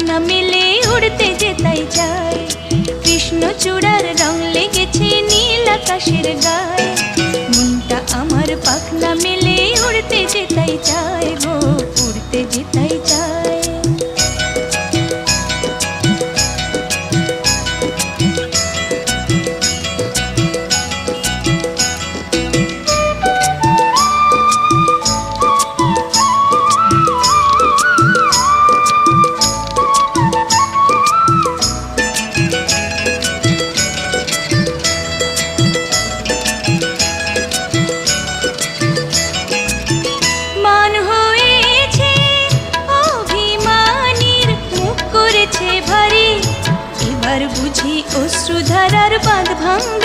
পাখনা মেলে উড়তে যেতাই চায়। কৃষ্ণচূড়ার রং লেগেছে নীল আকাশের গায়ে। মনটা আমার পাখনা মেলে উড়তে যেতাই চায় গো, উড়তে যেতাই চায়। বুঝি অশ্রুধারার বাঁধ ভাঙবে